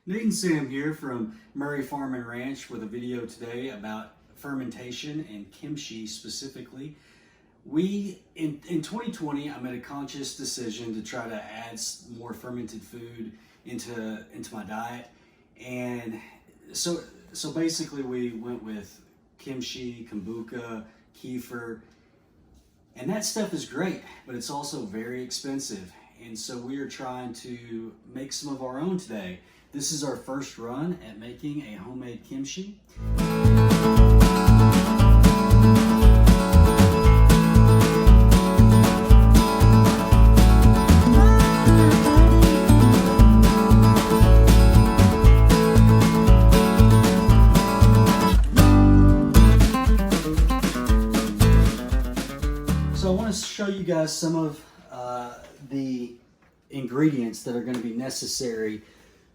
Nate and Sam here from Murray Farm and Ranch with a video today about fermentation and kimchi specifically. In 2020, I made a conscious decision to try to add more fermented food into my diet, and so basically we went with kimchi, kombucha, kefir, and that stuff is great, but it's also very expensive. And so we are trying to make some of our own today. This is our first run at making a homemade kimchi. So I want to show you guys some of the ingredients that are going to be necessary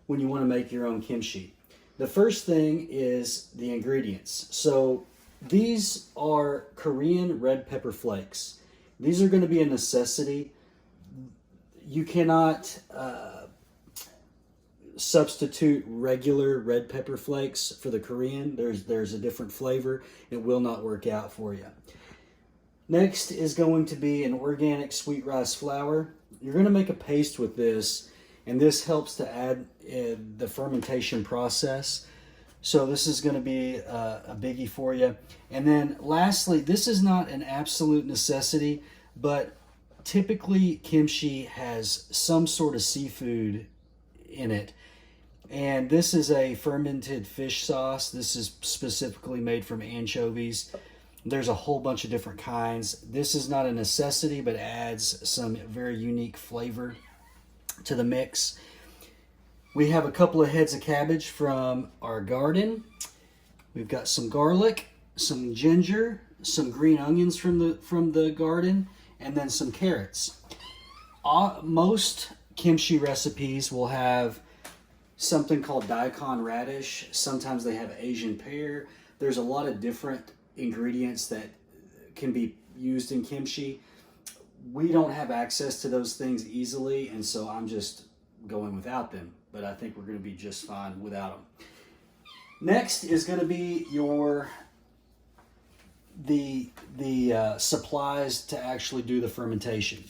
when you want to make your own kimchi. The first thing is the ingredients. So these are Korean red pepper flakes. These are going to be a necessity. You cannot substitute regular red pepper flakes for the Korean. There's a different flavor. It will not work out for you. Next is going to be an organic sweet rice flour. You're going to make a paste with this, and this helps to add the fermentation process. So this is going to be a biggie for you. And then lastly, this is not an absolute necessity, but typically kimchi has some sort of seafood in it. And this is a fermented fish sauce. This is specifically made from anchovies. There's a whole bunch of different kinds. This is not a necessity, but adds some very unique flavor to the mix. We have a couple of heads of cabbage from our garden. We've got some garlic, some ginger, some green onions from the garden, and then some carrots. Most kimchi recipes will have something called daikon radish. Sometimes they have Asian pear. There's a lot of different ingredients that can be used in kimchi. We don't have access to those things easily, and so I'm just going without them, but I think we're going to be just fine without them. Next is going to be the supplies to actually do the fermentation.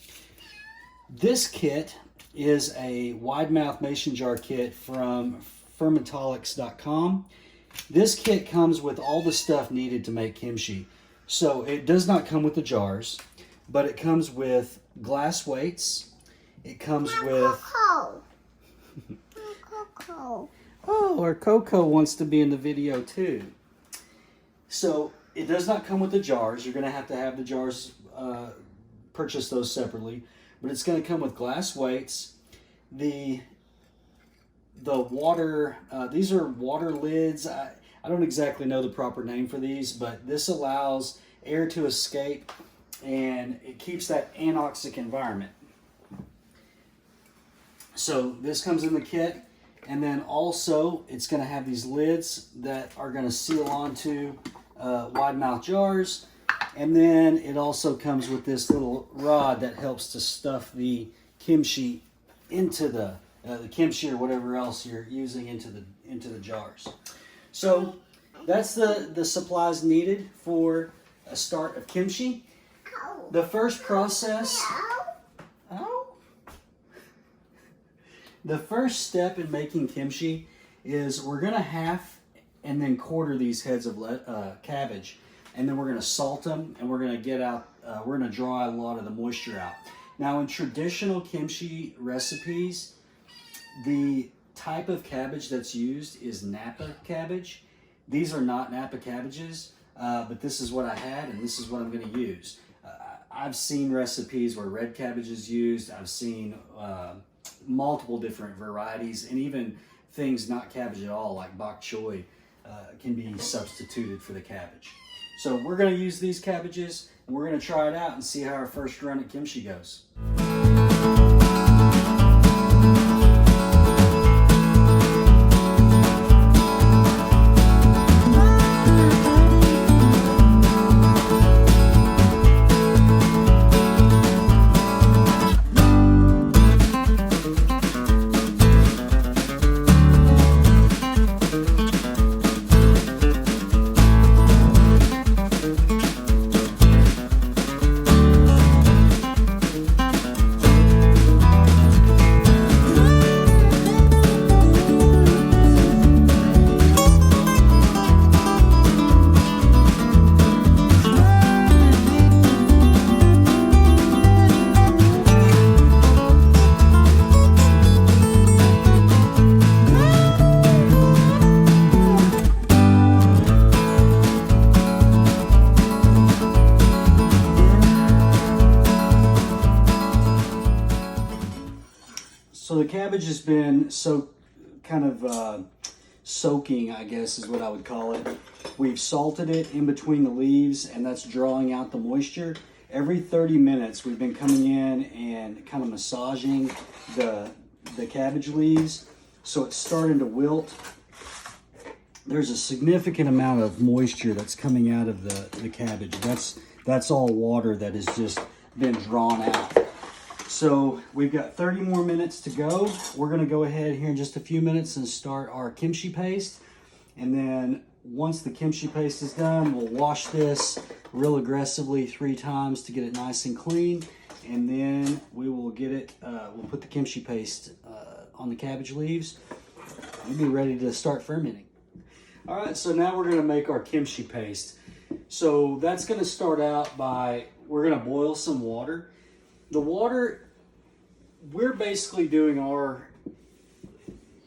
This kit is a wide mouth mason jar kit from fermentolics.com. This kit comes with all the stuff needed to make kimchi. So it does not come with the jars, but it comes with glass weights. It comes with... Coco. Oh, our Coco wants to be in the video too. So it does not come with the jars. You're going to have the jars, purchase those separately. But it's going to come with glass weights. The water, these are water lids. I don't exactly know the proper name for these, but this allows air to escape and it keeps that anoxic environment. So this comes in the kit, and then also it's going to have these lids that are going to seal onto wide mouth jars, and then it also comes with this little rod that helps to stuff the kimchi into the kimchi or whatever else you're using into the jars. So that's the supplies needed for a start of kimchi. The first process. The first step in making kimchi is we're going to half and then quarter these heads of cabbage, and then we're going to salt them, and we're going to draw a lot of the moisture out. Now in traditional kimchi recipes, the type of cabbage that's used is Napa cabbage. These are not Napa cabbages, but this is what I had, and this is what I'm going to use. I've seen recipes where red cabbage is used. I've seen multiple different varieties, and even things not cabbage at all, like bok choy, can be substituted for the cabbage. So we're going to use these cabbages, and we're going to try it out and see how our first run at kimchi goes. cabbage has been soaking, I guess is what I would call it. We've salted it in between the leaves, and that's drawing out the moisture. Every 30 minutes, we've been coming in and kind of massaging the cabbage leaves, so it's starting to wilt. There's a significant amount of moisture that's coming out of the cabbage. That's all water that has just been drawn out. So we've got 30 more minutes to go. We're gonna go ahead here in just a few minutes and start our kimchi paste. And then once the kimchi paste is done, we'll wash this real aggressively 3 times to get it nice and clean. And then we will get it, we'll put the kimchi paste on the cabbage leaves. We'll be ready to start fermenting. All right, so now we're gonna make our kimchi paste. So that's gonna start out by, we're gonna boil some water. The water, we're basically doing our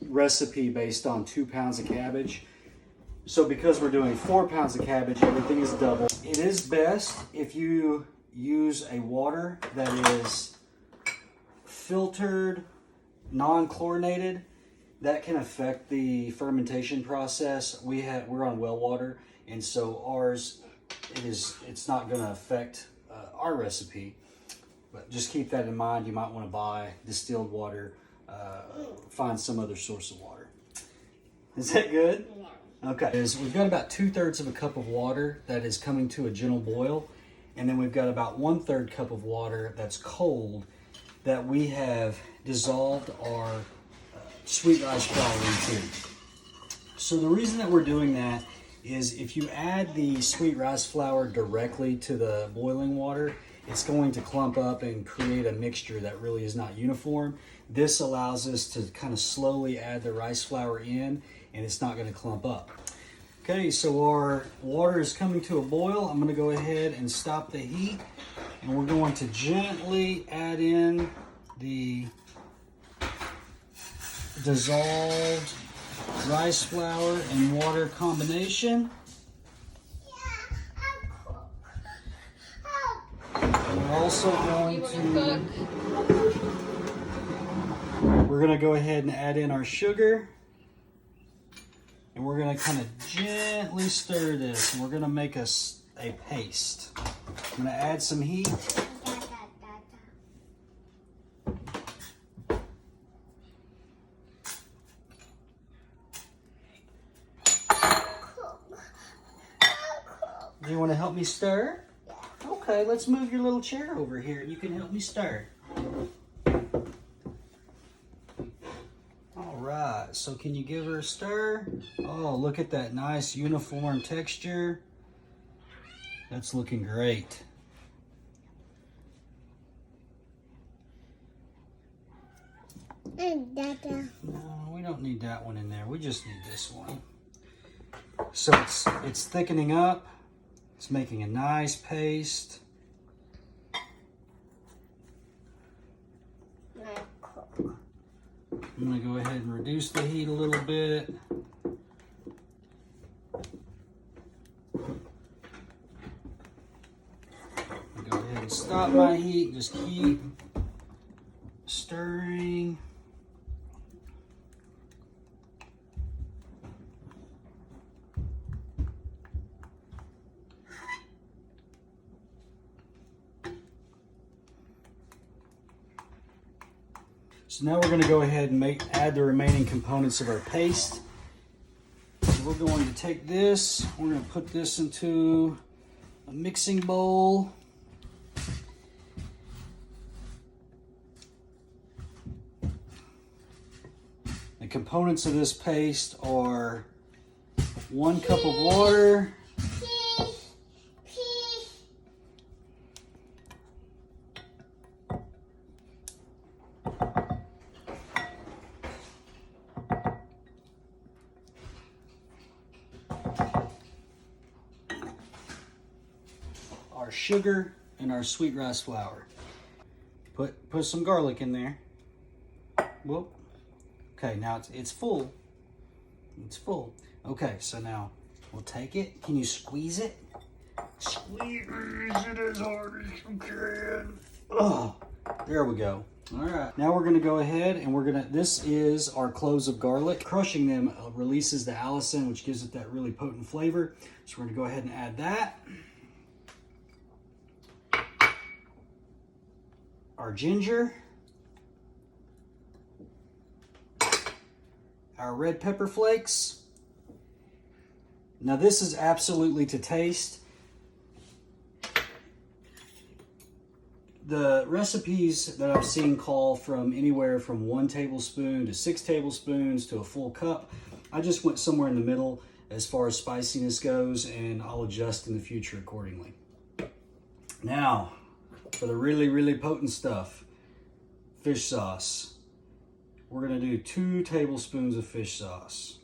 recipe based on 2 pounds of cabbage. So because we're doing 4 pounds of cabbage, everything is double. It is best if you use a water that is filtered, non-chlorinated. That can affect the fermentation process. We're on well water, and so ours, it's not gonna affect our recipe. But just keep that in mind. You might want to buy distilled water, find some other source of water. Is that good? Yeah. Okay. We've got about 2/3 of a cup of water that is coming to a gentle boil. And then we've got about 1/3 cup of water that's cold that we have dissolved our sweet rice flour into. So the reason that we're doing that is if you add the sweet rice flour directly to the boiling water, it's going to clump up and create a mixture that really is not uniform. This allows us to kind of slowly add the rice flour in, and it's not going to clump up. Okay, so our water is coming to a boil. I'm going to go ahead and stop the heat, and we're going to gently add in the dissolved rice flour and water combination. We're also going to go ahead and add in our sugar, and we're going to kind of gently stir this, and we're going to make us a paste. I'm going to add some heat. Do you want to help me stir? Okay, let's move your little chair over here. You can help me stir. All right, so can you give her a stir? Oh, look at that nice uniform texture. That's looking great. No, we don't need that one in there. We just need this one. So it's thickening up. It's making a nice paste. I'm going to go ahead and reduce the heat a little bit. Go ahead and stop my heat. Just keep stirring. So now we're going to go ahead and add the remaining components of our paste. So we're going to take this, we're going to put this into a mixing bowl. The components of this paste are 1 cup of water, our sugar, and our sweet rice flour. Put some garlic in there. Whoop. Okay, now it's full. It's full. Okay, so now we'll take it. Can you squeeze it? Squeeze it as hard as you can. Oh, there we go. All right, now we're gonna go ahead and this is our cloves of garlic. Crushing them releases the allicin, which gives it that really potent flavor. So we're gonna go ahead and add that. Our ginger. Our red pepper flakes. Now this is absolutely to taste. The recipes that I've seen call from anywhere from 1 tablespoon to 6 tablespoons to a full cup. I just went somewhere in the middle as far as spiciness goes, and I'll adjust in the future accordingly. Now, for the really, really potent stuff, fish sauce. We're gonna do 2 tablespoons of fish sauce.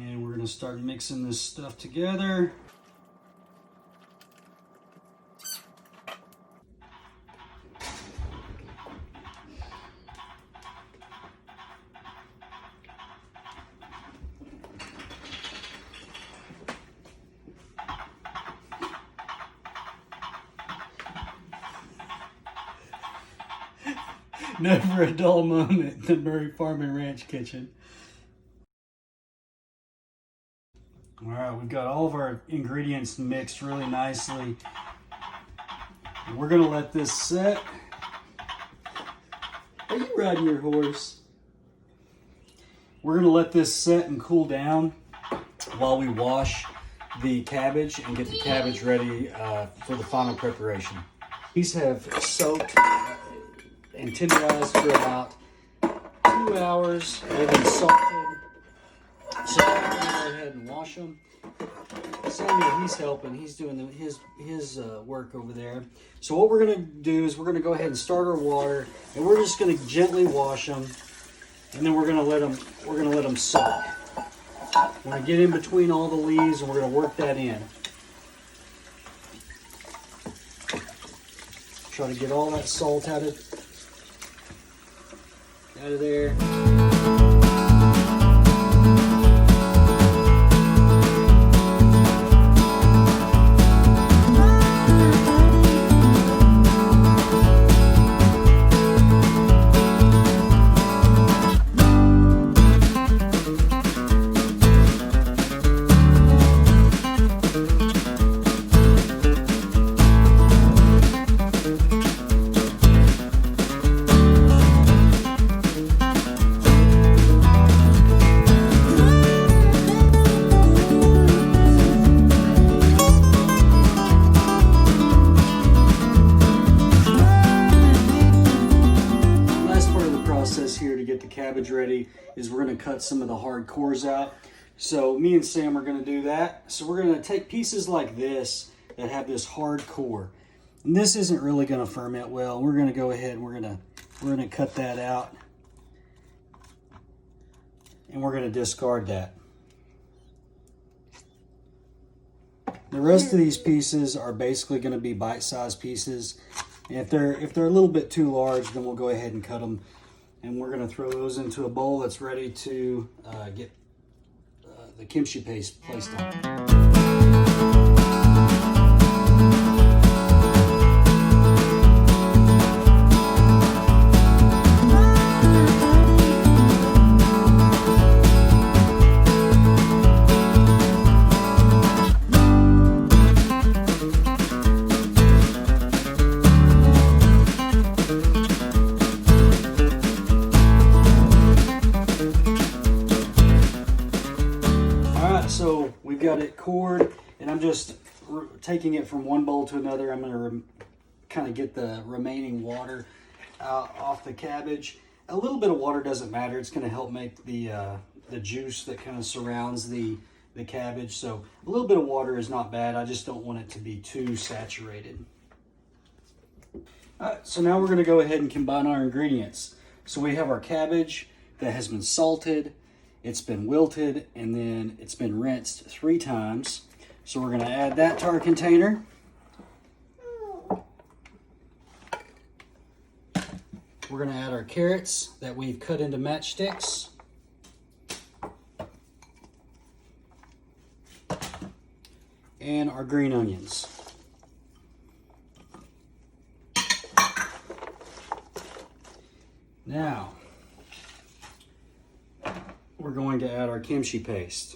And we're gonna start mixing this stuff together. Never a dull moment in the Murray Farm and Ranch kitchen. All right, we've got all of our ingredients mixed really nicely. We're gonna let this set. Are you riding your horse? We're gonna let this set and cool down while we wash the cabbage and get the cabbage ready for the final preparation. These have soaked and tenderized for about 2 hours. They've been salted. So I'm gonna go ahead and wash them. Samuel, he's helping. He's doing his work over there. So what we're gonna do is we're gonna go ahead and start our water, and we're just gonna gently wash them, and then we're gonna let them soak. We're gonna get in between all the leaves, and we're gonna work that in. Try to get all that salt out of there. Here to get the cabbage ready is we're going to cut some of the hard cores out. So me and Sam are going to do that. So we're going to take pieces like this that have this hard core, and this isn't really going to ferment well. We're going to go ahead and we're going to cut that out, and we're going to discard that. The rest of these pieces are basically going to be bite-sized pieces. And if they're a little bit too large, then we'll go ahead and cut them. And we're going to throw those into a bowl that's ready to get the kimchi paste placed on. So we've got it cored, and I'm just taking it from one bowl to another. I'm going to kind of get the remaining water off the cabbage. A little bit of water doesn't matter. It's going to help make the juice that kind of surrounds the cabbage. So a little bit of water is not bad. I just don't want it to be too saturated. All right, so now we're going to go ahead and combine our ingredients. So we have our cabbage that has been salted. It's been wilted, and then it's been rinsed 3 times. So we're going to add that to our container. We're going to add our carrots that we've cut into matchsticks. and our green onions. Now, we're going to add our kimchi paste.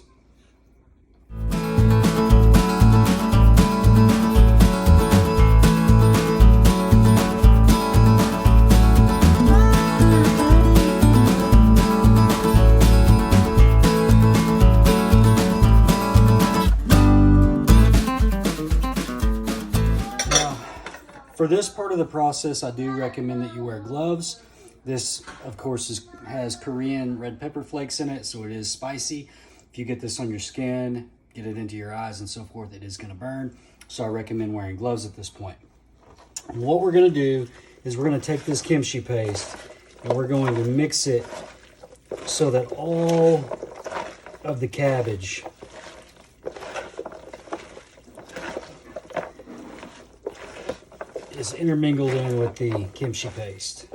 For this part of the process, I do recommend that you wear gloves. This, of course, has Korean red pepper flakes in it, so it is spicy. If you get this on your skin, get it into your eyes and so forth, it is going to burn. So I recommend wearing gloves at this point. And what we're going to do is we're going to take this kimchi paste and we're going to mix it so that all of the cabbage is intermingled in with the kimchi paste.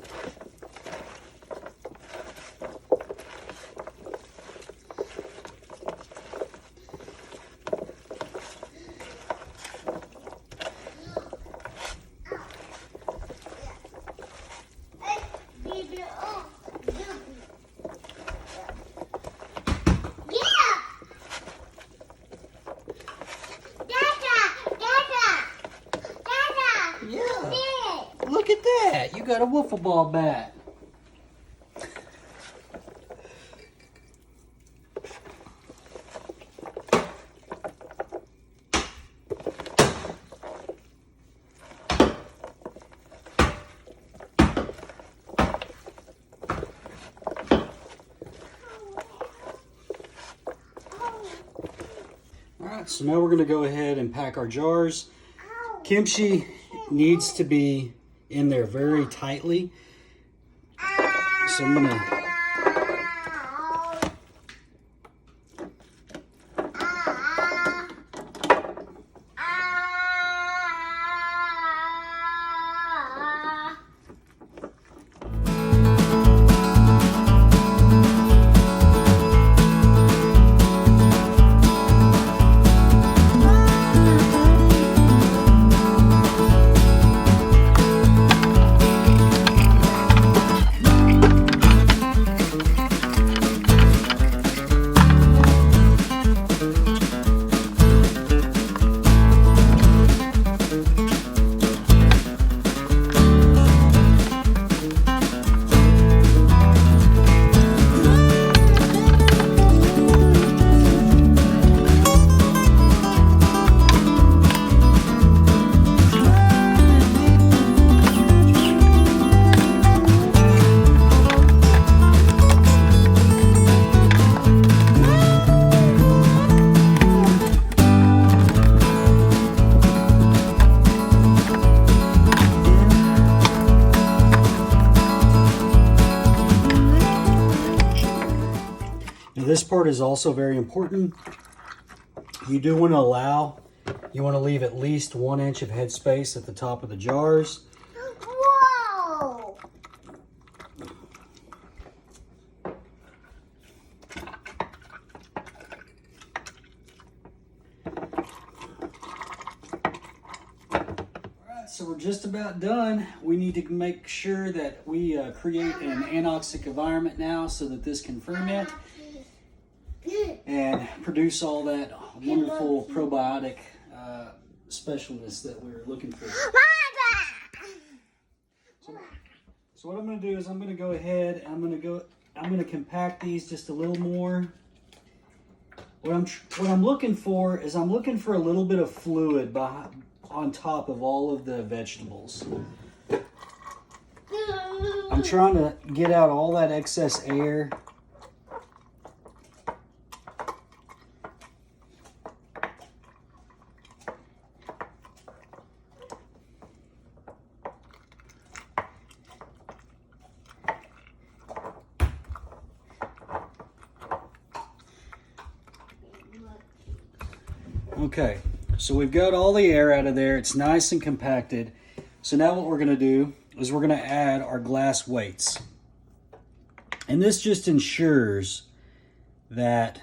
Look at that! You got a wiffle ball bat. Alright, so now we're going to go ahead and pack our jars. Kimchi needs to be in there very tightly. So I'm gonna this part is also very important. You do want to leave at least 1 inch of headspace at the top of the jars. Whoa! Alright, so we're just about done. We need to make sure that we create an anoxic environment now so that this can ferment and produce all that wonderful probiotic specialness that we're looking for. So what I'm going to do is I'm going to go ahead and I'm going to compact these just a little more. What I'm looking for is I'm looking for a little bit of fluid on top of all of the vegetables. I'm trying to get out all that excess air. Okay, so we've got all the air out of there. It's nice and compacted. So now what we're going to do is we're going to add our glass weights. And this just ensures that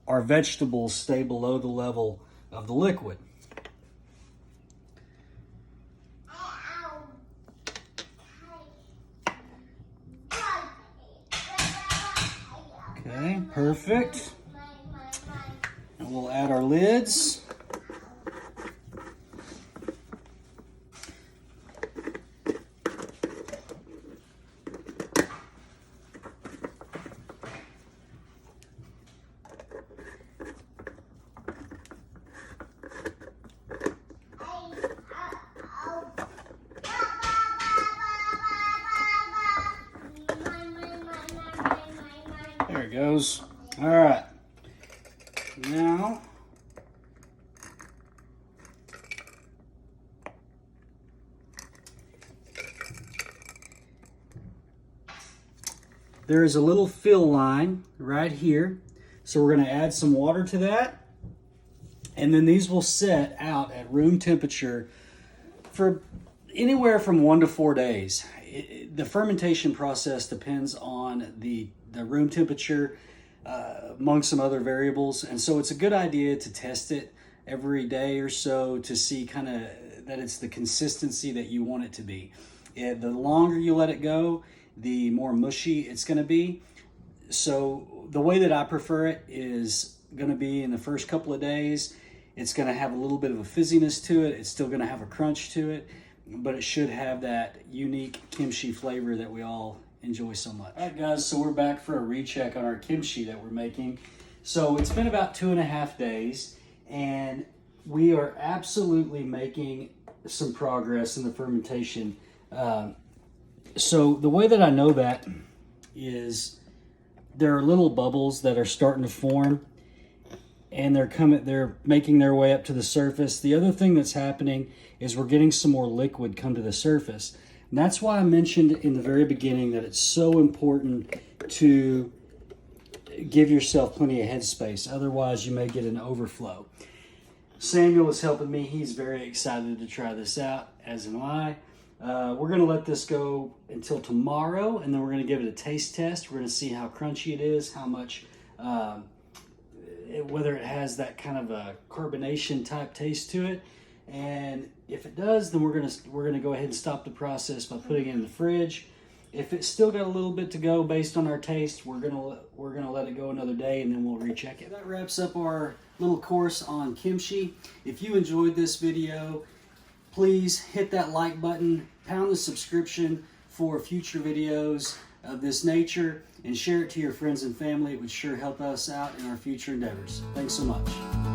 our vegetables stay below the level of the liquid. Okay, perfect. And we'll add our lids. There it goes. All right. Now, there is a little fill line right here. So we're going to add some water to that. And then these will set out at room temperature for anywhere from 1 to 4 days. The fermentation process depends on the room temperature, among some other variables. And so it's a good idea to test it every day or so to see kind of that it's the consistency that you want it to be. The longer you let it go, the more mushy it's going to be. So the way that I prefer it is going to be in the first couple of days. It's going to have a little bit of a fizziness to it. It's still going to have a crunch to it, but it should have that unique kimchi flavor that we all enjoy so much. All right, guys, so we're back for a recheck on our kimchi that we're making. So it's been about 2.5 days, and we are absolutely making some progress in the fermentation. So the way that I know that is there are little bubbles that are starting to form, and they're making their way up to the surface. The other thing that's happening is we're getting some more liquid come to the surface. And that's why I mentioned in the very beginning that it's so important to give yourself plenty of headspace. Otherwise, you may get an overflow. Samuel is helping me. He's very excited to try this out, as am I. We're going to let this go until tomorrow, and then we're going to give it a taste test. We're going to see how crunchy it is, how much, whether it has that kind of a carbonation type taste to it. And if it does, then we're gonna go ahead and stop the process by putting it in the fridge. If it's still got a little bit to go based on our taste, we're gonna let it go another day, and then we'll recheck it. That wraps up our little course on kimchi. If you enjoyed this video, please hit that like button, pound the subscription for future videos of this nature, and share it to your friends and family. It would sure help us out in our future endeavors. Thanks so much.